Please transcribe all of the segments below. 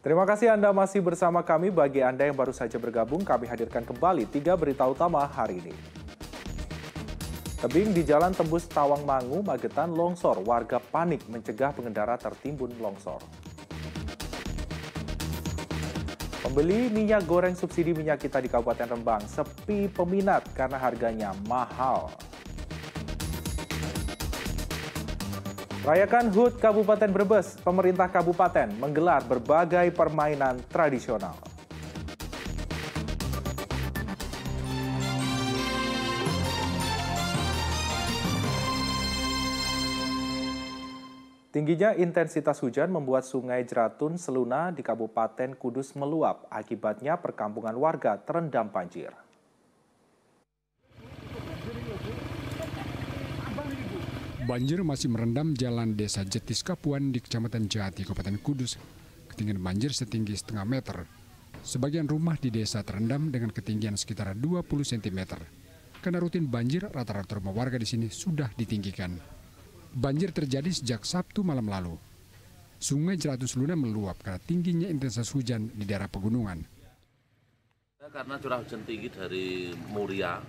Terima kasih Anda masih bersama kami. Bagi Anda yang baru saja bergabung, kami hadirkan kembali 3 berita utama hari ini. Tebing di Jalan Tembus Tawangmangu, Magetan longsor. Warga panik mencegah pengendara tertimbun longsor. Pembeli minyak goreng subsidi minyak kita di Kabupaten Rembang sepi peminat karena harganya mahal. Rayakan HUT Kabupaten Brebes, pemerintah kabupaten menggelar berbagai permainan tradisional. Tingginya intensitas hujan membuat Sungai Jeratun Seluna di Kabupaten Kudus meluap. Akibatnya perkampungan warga terendam banjir. Banjir masih merendam jalan Desa Jetis Kapuan di Kecamatan Jati, Kabupaten Kudus. Ketinggian banjir setinggi setengah meter. Sebagian rumah di desa terendam dengan ketinggian sekitar 20 cm. Karena rutin banjir, rata-rata rumah warga di sini sudah ditinggikan. Banjir terjadi sejak Sabtu malam lalu. Sungai Jeratun Seluna meluap karena tingginya intensitas hujan di daerah pegunungan. Karena curah hujan tinggi dari Muria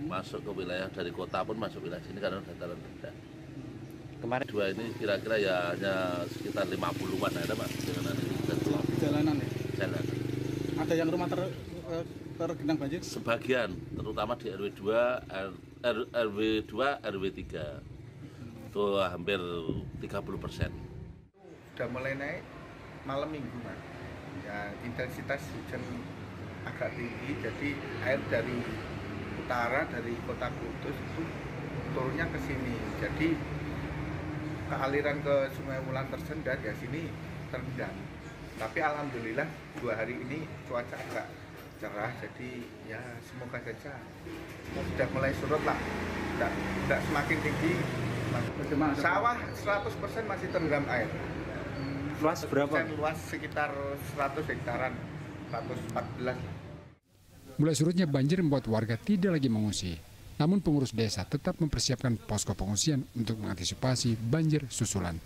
masuk ke wilayah dari kota pun masuk wilayah sini karena dataran rendah. Kemarin dua ini kira-kira ya hanya sekitar 50-an ada Pak dengan jalanan ya? Jalan. Ada yang rumah tergenang banjir? Sebagian, terutama di RW 2, RW 3 itu hampir 30%. Udah mulai naik malam minggu Mas. Ya, intensitas hujan agak tinggi, jadi air dari utara dari kota Kudus itu turunnya ke sini. Jadi kealiran ke Sungai Wulan tersendat ya sini terendam. Tapi alhamdulillah 2 hari ini cuaca agak cerah, jadi ya semoga saja sudah mulai surut lah, tidak semakin tinggi. Sawah 100% masih terendam air. Luas berapa? Luas sekitar 100 hektaran, 114. Mulai surutnya banjir membuat warga tidak lagi mengungsi. Namun pengurus desa tetap mempersiapkan posko pengungsian untuk mengantisipasi banjir susulan.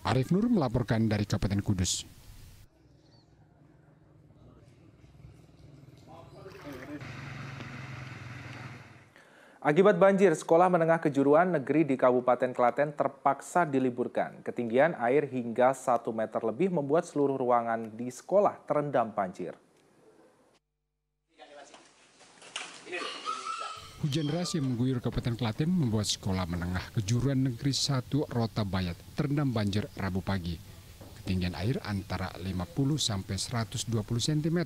Arif Nur melaporkan dari Kabupaten Kudus. Akibat banjir, sekolah menengah kejuruan negeri di Kabupaten Klaten terpaksa diliburkan. Ketinggian air hingga 1 meter lebih membuat seluruh ruangan di sekolah terendam banjir. Hujan deras yang mengguyur Kabupaten Klaten membuat sekolah menengah kejuruan negeri 1 Rota Bayat terendam banjir Rabu pagi. Ketinggian air antara 50 sampai 120 cm.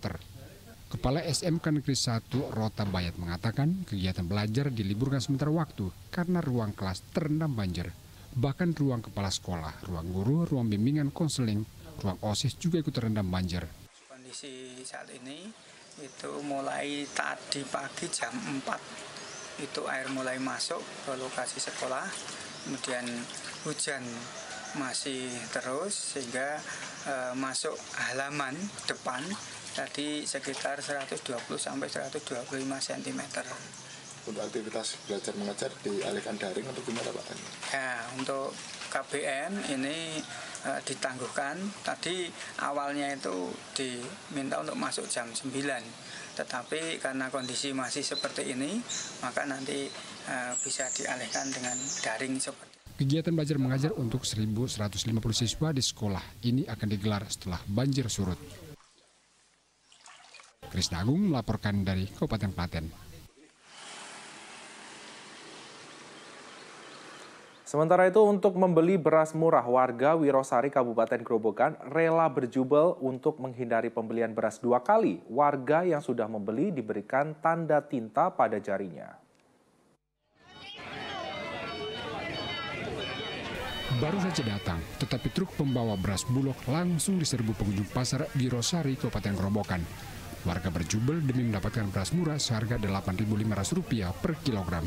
Kepala SMK Negeri 1 Rota Bayat mengatakan kegiatan belajar diliburkan sementara waktu karena ruang kelas terendam banjir. Bahkan ruang kepala sekolah, ruang guru, ruang bimbingan konseling, ruang OSIS juga ikut terendam banjir. Kondisi saat ini itu mulai tadi pagi jam 4 itu air mulai masuk ke lokasi sekolah, kemudian hujan masih terus sehingga masuk halaman depan tadi sekitar 120 sampai 125 cm. Untuk aktivitas belajar mengajar dialihkan daring atau gimana Pak? Ya, untuk KBM ini ditangguhkan. Tadi awalnya itu diminta untuk masuk jam 9. Tetapi karena kondisi masih seperti ini, maka nanti bisa dialihkan dengan daring seperti ini. Kegiatan belajar mengajar untuk 1.150 siswa di sekolah ini akan digelar setelah banjir surut. Krisna Agung melaporkan dari Kabupaten Klaten. Sementara itu, untuk membeli beras murah, warga Wirosari Kabupaten Grobogan rela berjubel untuk menghindari pembelian beras 2 kali. Warga yang sudah membeli diberikan tanda tinta pada jarinya. Baru saja datang, tetapi truk pembawa beras Bulog langsung diserbu pengunjung pasar Wirosari, Kabupaten Grobogan. Warga berjubel demi mendapatkan beras murah seharga Rp8.500 per kilogram.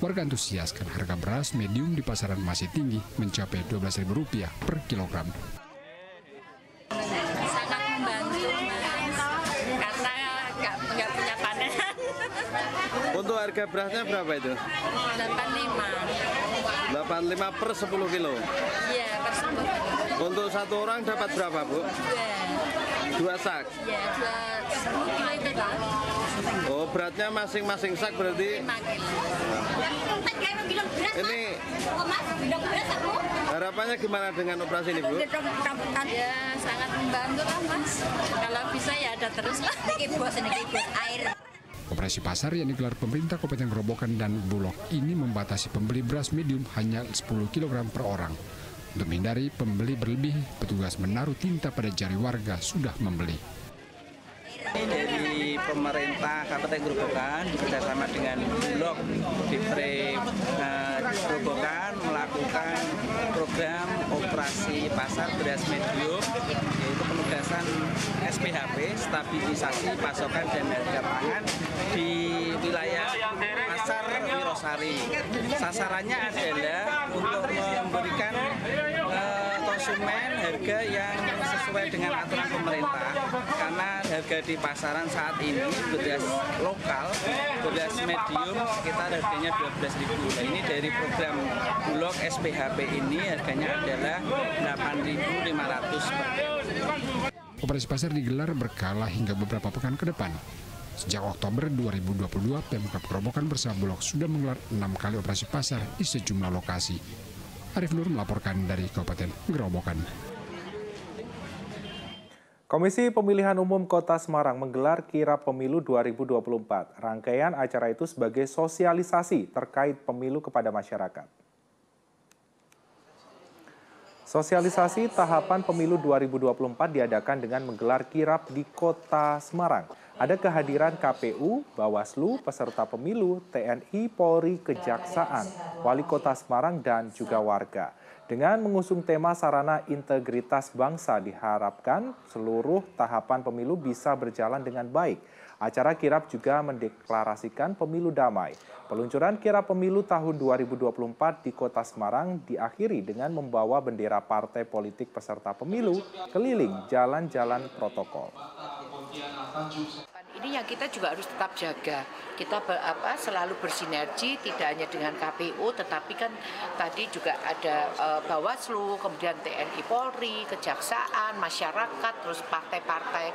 Warga antusias karena harga beras medium di pasaran masih tinggi, mencapai Rp12.000 per kilogram. Sangat membantu, Mas, karena nggak punya panen. Untuk harga berasnya berapa itu? 85 per 10 kilo? Iya, per 10 kilo. Untuk satu orang dapat berapa, Bu? 2 sak? Iya, 10 kilo itu kan. Oh, beratnya masing-masing sak berarti? 5 kilo. Ini harapannya gimana dengan operasi ini, Bu? Ya, sangat membantu lah, Mas. Kalau bisa ya ada terus lah. Air. Operasi pasar yang digelar pemerintah Kabupaten Grobogan dan Bulog ini membatasi pembeli beras medium hanya 10 kg per orang. Untuk menghindari pembeli berlebih, petugas menaruh tinta pada jari warga sudah membeli. Ini dari pemerintah Kabupaten Grobogan bekerjasama dengan Bulog Divre Grobogan melakukan program operasi pasar beras medium, yaitu penugasan SPHP, stabilisasi pasokan dan harga pangan di wilayah Pasar Wirosari. Sasarannya adalah untuk memberikan konsumen harga yang sesuai dengan aturan pemerintah, karena harga di pasaran saat ini beras lokal, beras medium sekitar harganya 12.000. Nah, ini dari program Bulog SPHP ini harganya adalah 8.500 per kilo. Operasi pasar digelar berkala hingga beberapa pekan ke depan. Sejak Oktober 2022, Pemkab Grobogan bersama Bulog sudah menggelar 6 kali operasi pasar di sejumlah lokasi. Arif Nur melaporkan dari Kabupaten Grobogan. Komisi Pemilihan Umum Kota Semarang menggelar Kirap Pemilu 2024. Rangkaian acara itu sebagai sosialisasi terkait pemilu kepada masyarakat. Sosialisasi tahapan pemilu 2024 diadakan dengan menggelar kirap di Kota Semarang. Ada kehadiran KPU, Bawaslu, peserta pemilu, TNI, Polri, Kejaksaan, Wali Kota Semarang, dan juga warga. Dengan mengusung tema sarana integritas bangsa, diharapkan seluruh tahapan pemilu bisa berjalan dengan baik. Acara kirap juga mendeklarasikan pemilu damai. Peluncuran kirap pemilu tahun 2024 di Kota Semarang diakhiri dengan membawa bendera partai politik peserta pemilu keliling jalan-jalan protokol. Ini yang kita juga harus tetap jaga. Kita selalu bersinergi, tidak hanya dengan KPU, tetapi kan tadi juga ada Bawaslu, kemudian TNI, Polri, Kejaksaan, masyarakat, terus partai-partai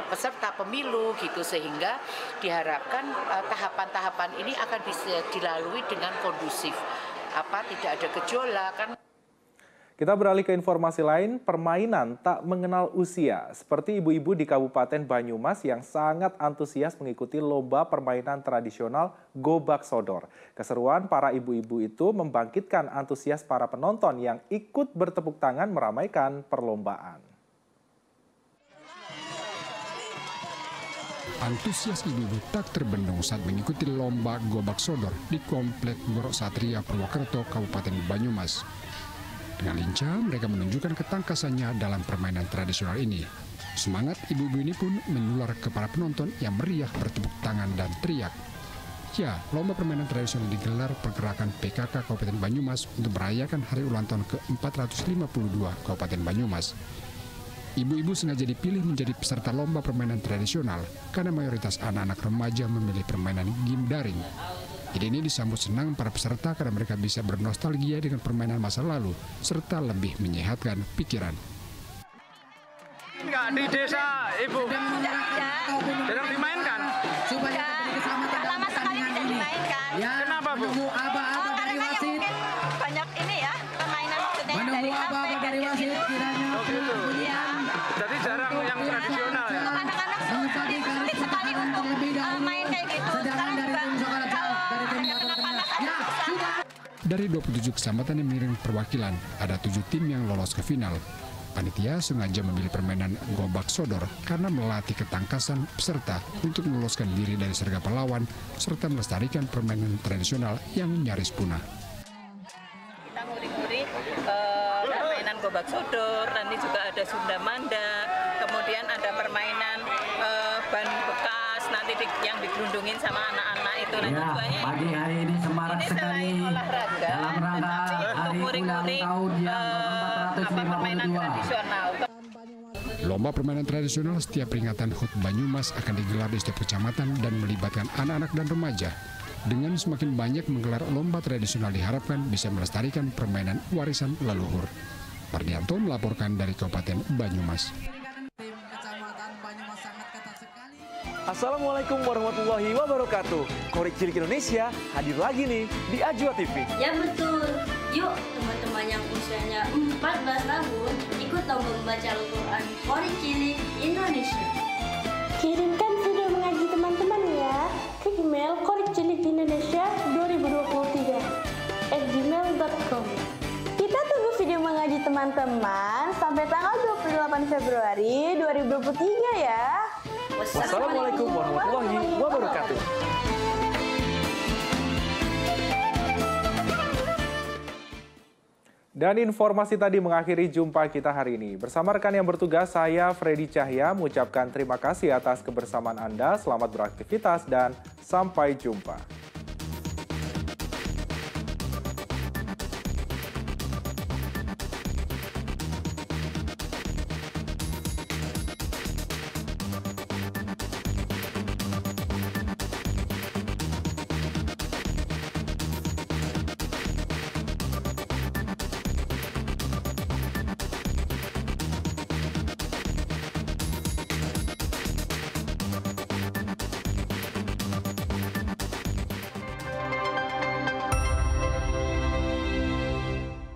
peserta pemilu gitu, sehingga diharapkan tahapan-tahapan ini akan bisa dilalui dengan kondusif, tidak ada gejolak kan. Kita beralih ke informasi lain, permainan tak mengenal usia. Seperti ibu-ibu di Kabupaten Banyumas yang sangat antusias mengikuti lomba permainan tradisional Gobak Sodor. Keseruan para ibu-ibu itu membangkitkan antusias para penonton yang ikut bertepuk tangan meramaikan perlombaan. Antusias ibu-ibu tak terbendung saat mengikuti lomba Gobak Sodor di Komplek Gorok Satria, Purwokerto, Kabupaten Banyumas. Dengan lincah, mereka menunjukkan ketangkasannya dalam permainan tradisional ini. Semangat ibu-ibu ini pun menular ke para penonton yang meriah bertepuk tangan dan teriak. Ya, lomba permainan tradisional digelar pergerakan PKK Kabupaten Banyumas untuk merayakan hari ulang tahun ke-452 Kabupaten Banyumas. Ibu-ibu sengaja dipilih menjadi peserta lomba permainan tradisional karena mayoritas anak-anak remaja memilih permainan game daring. Ide ini disambut senang para peserta karena mereka bisa bernostalgia dengan permainan masa lalu serta lebih menyehatkan pikiran. Enggak di desa, Ibu? Sedang dimainkan? Lama sekali tidak dimainkan. Kenapa, Bu? Karena mungkin banyak ini ya, permainan dari HP, dari wasit. Oh gitu? Iya. Jadi jarang yang tradisional ya? Anak-anak sulit sekali untuk main kayak gitu. Sekarang juga Dari 27 kecamatan yang mengirim perwakilan, ada 7 tim yang lolos ke final. Panitia sengaja memilih permainan Gobak Sodor karena melatih ketangkasan peserta untuk meloloskan diri dari sergap lawan serta melestarikan permainan tradisional yang nyaris punah. Kita nguri-nguri permainan Gobak Sodor, nanti juga ada Sunda Manda, kemudian ada permainan ban bekas nanti yang digelundungin sama anak-anak itu. Nah, tujuannya pagi hari ini semarak sekali dalam rangka hari ulang tahun yang ke-452. Permainan tradisional. Lomba permainan tradisional setiap peringatan HUT Banyumas akan digelar di setiap kecamatan dan melibatkan anak-anak dan remaja. Dengan semakin banyak menggelar lomba tradisional diharapkan bisa melestarikan permainan warisan leluhur. Pardianto melaporkan dari Kabupaten Banyumas. Assalamualaikum warahmatullahi wabarakatuh. Korek Cilik Indonesia hadir lagi nih di Ajwa TV. Ya betul. Yuk teman-teman yang usianya 14 tahun ikut lomba membaca Al-Quran Korek Cilik Indonesia. Kirimkan video mengaji teman-teman ya ke email korekcilik-indonesia2023@gmail.com. Kita tunggu video mengaji teman-teman sampai tanggal 28 Februari 2023 ya. Wassalamualaikum warahmatullahi wabarakatuh. Dan informasi tadi mengakhiri jumpa kita hari ini. Bersama rekan yang bertugas, saya Freddy Cahya mengucapkan terima kasih atas kebersamaan Anda. Selamat beraktivitas dan sampai jumpa.